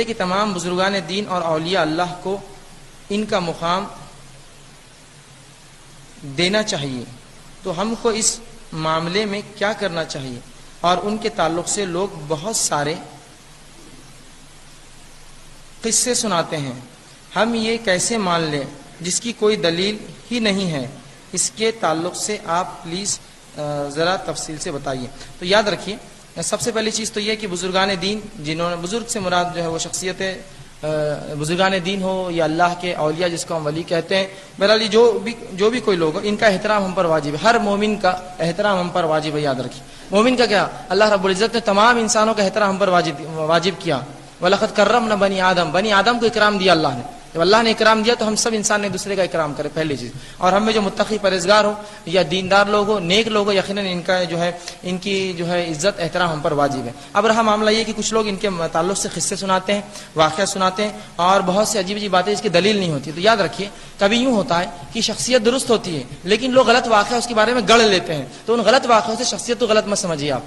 کہ تمام بزرگان دین اور اولیاء اللہ کو ان کا مقام دینا چاہیے، تو ہم کو اس معاملے میں کیا کرنا چاہیے؟ اور ان کے تعلق سے لوگ بہت سارے قصے سناتے ہیں، ہم یہ کیسے مان لیں جس کی کوئی دلیل ہی نہیں ہے؟ اس کے تعلق سے آپ پلیز ذرا تفصیل سے بتائیے۔ تو یاد رکھیے، سب سے پہلی چیز تو یہ کہ بزرگان دین، جنہوں نے بزرگ سے مراد جو ہے وہ شخصیت بزرگان دین ہو یا اللہ کے اولیاء جس کو ہم ولی کہتے ہیں، بہرحال جو بھی کوئی لوگ ہو، ان کا احترام ہم پر واجب ہے، ہر مومن کا احترام ہم پر واجب ہے۔ یاد رکھیے، مومن کا کیا، اللہ رب العزت نے تمام انسانوں کا احترام ہم پر واجب کیا۔ وَلَقَدْ كَرَّمْنَا بَنِي آدم، بنی آدم کو اکرام دیا اللہ نے۔ جب اللہ نے اکرام دیا تو ہم سب انسان نے دوسرے کا اکرام کرے، پہلی چیز۔ اور ہم میں جو متقی پرہیزگار ہو یا دیندار لوگ ہو، نیک لوگ ہو، یقیناً ان کا جو ہے ان کی جو ہے عزت احترام ہم پر واجب ہے۔ اب رہا معاملہ یہ کہ کچھ لوگ ان کے تعلق سے قصے سناتے ہیں، واقعہ سناتے ہیں، اور بہت سی عجیب عجیب باتیں جس کی دلیل نہیں ہوتی۔ تو یاد رکھیے، کبھی یوں ہوتا ہے کہ شخصیت درست ہوتی ہے لیکن لوگ غلط واقعہ اس کے بارے میں گڑھ لیتے ہیں، تو ان غلط واقعوں سے شخصیت تو غلط مت سمجھیے۔ آپ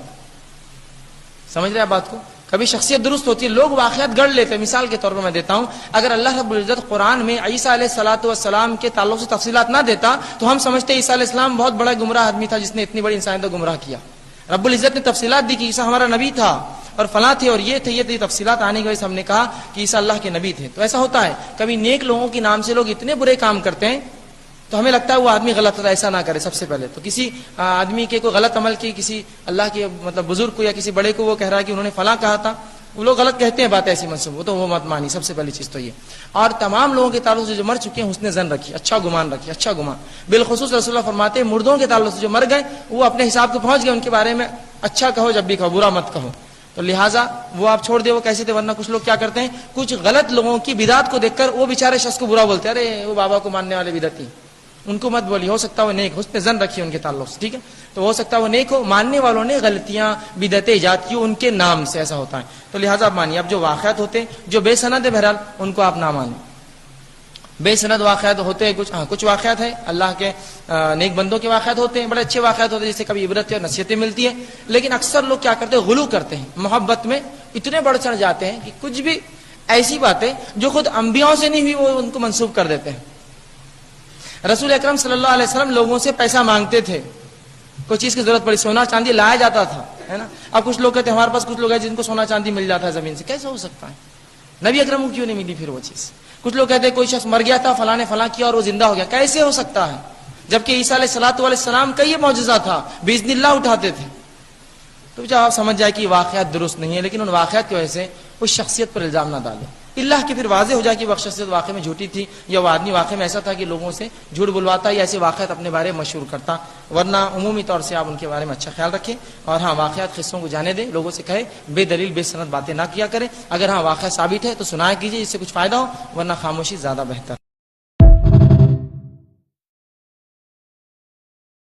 سمجھ رہے ہیں بات کو؟ کبھی شخصیت درست ہوتی ہے، لوگ واقعات گڑھ لیتے ہیں۔ مثال کے طور پر میں دیتا ہوں، اگر اللہ رب العزت قرآن میں عیسیٰ علیہ السلام کے تعلق سے تفصیلات نہ دیتا تو ہم سمجھتے عیسیٰ علیہ السلام بہت بڑا گمراہ آدمی تھا جس نے اتنی بڑی انسانیت کو گمراہ کیا۔ رب العزت نے تفصیلات دی کہ عیسیٰ ہمارا نبی تھا اور فلاں تھے اور یہ تھے، یہ تفصیلات آنے کی وجہ سے ہم نے کہا کہ عیسیٰ اللہ کے نبی تھے۔ تو ایسا ہوتا ہے، کبھی نیک لوگوں کے نام سے لوگ اتنے برے کام کرتے ہیں تو ہمیں لگتا ہے وہ آدمی غلط ہوتا ہے۔ ایسا نہ کرے۔ سب سے پہلے تو کسی آدمی کے کوئی غلط عمل کی، کسی اللہ کے بزرگ کو یا کسی بڑے کو وہ کہہ رہا ہے کہ انہوں نے فلاں کہا تھا، وہ لوگ غلط کہتے ہیں بات ایسی منسوب، تو وہ مت مانی۔ سب سے پہلی چیز تو یہ۔ اور تمام لوگوں کے تعلق سے جو مر چکے ہیں حسن ظن رکھیے، اچھا گمان رکھیے، اچھا گمان۔ بالخصوص رسول اللہ فرماتے ہیں مردوں کے تعلق سے جو مر گئے وہ اپنے حساب کو پہنچ گئے، ان کے بارے میں اچھا کہو جب بھی کہو، برا مت کہو۔ تو لہٰذا وہ آپ چھوڑ دے وہ کیسے تھے، ورنہ کچھ لوگ کیا کرتے ہیں، کچھ غلط لوگوں کی بدعت کو دیکھ کر وہ بیچارے شخص کو برا بولتے ہیں، ارے وہ بابا کو ماننے والے بدعتی، ان کو مت بولی، ہو سکتا ہے وہ نیک، حسن ظن رکھیے ان کے تعلق سے، ٹھیک ہے؟ تو ہو سکتا ہے وہ نیک ہو، ماننے والوں نے غلطیاں بدعتیں ایجاد کی ان کے نام سے، ایسا ہوتا ہے۔ تو لہٰذا آپ مانیے۔ اب جو واقعات ہوتے ہیں جو بے سند ہے، بہرحال ان کو آپ نہ مانیں۔ بے سند واقعات ہوتے ہیں کچھ واقعات ہیں اللہ کے نیک بندوں کے واقعات ہوتے ہیں، بڑے اچھے واقعات ہوتے ہیں جس سے کبھی عبرت اور نصیحتیں ملتی ہیں، لیکن اکثر لوگ کیا کرتے ہیں، غلو کرتے ہیں، محبت میں اتنے بڑھ چڑھ جاتے ہیں کہ کچھ بھی ایسی باتیں جو خود انبیاءوں سے نہیں ہوئی وہ ان کو منسوب کر دیتے ہیں۔ رسول اکرم صلی اللہ علیہ وسلم لوگوں سے پیسہ مانگتے تھے، کوئی چیز کی ضرورت پڑی، سونا چاندی لایا جاتا تھا، ہے نا؟ اب کچھ لوگ کہتے ہیں ہمارے پاس کچھ لوگ ہیں جن کو سونا چاندی مل جاتا ہے زمین سے، کیسے ہو سکتا ہے؟ نبی اکرم کو کیوں نہیں ملی پھر وہ چیز؟ کچھ لوگ کہتے ہیں کوئی شخص مر گیا تھا، فلاں نے فلاں کیا اور وہ زندہ ہو گیا، کیسے ہو سکتا ہے؟ جبکہ عیسیٰ علیہ السلام کا یہ معجزہ تھا، باذن اللہ اٹھاتے تھے۔ تو جب آپ سمجھ جائے کہ یہ واقعات درست نہیں ہے، لیکن ان واقعات کی وجہ سے اس شخصیت پر الزام نہ ڈالیں، اللہ کی پھر واضح ہو جائے کہ وہ شخصیت واقعی میں جھوٹی تھی یا وہ آدمی واقعی میں ایسا تھا کہ لوگوں سے جھوٹ بلواتا یا ایسے واقعات اپنے بارے میں مشہور کرتا، ورنہ عمومی طور سے آپ ان کے بارے میں اچھا خیال رکھیں، اور ہاں واقعات قصوں کو جانے دیں، لوگوں سے کہے بے دلیل بے سند باتیں نہ کیا کریں، اگر ہاں واقعہ ثابت ہے تو سنایا کیجیے جس سے کچھ فائدہ ہو، ورنہ خاموشی زیادہ بہتر۔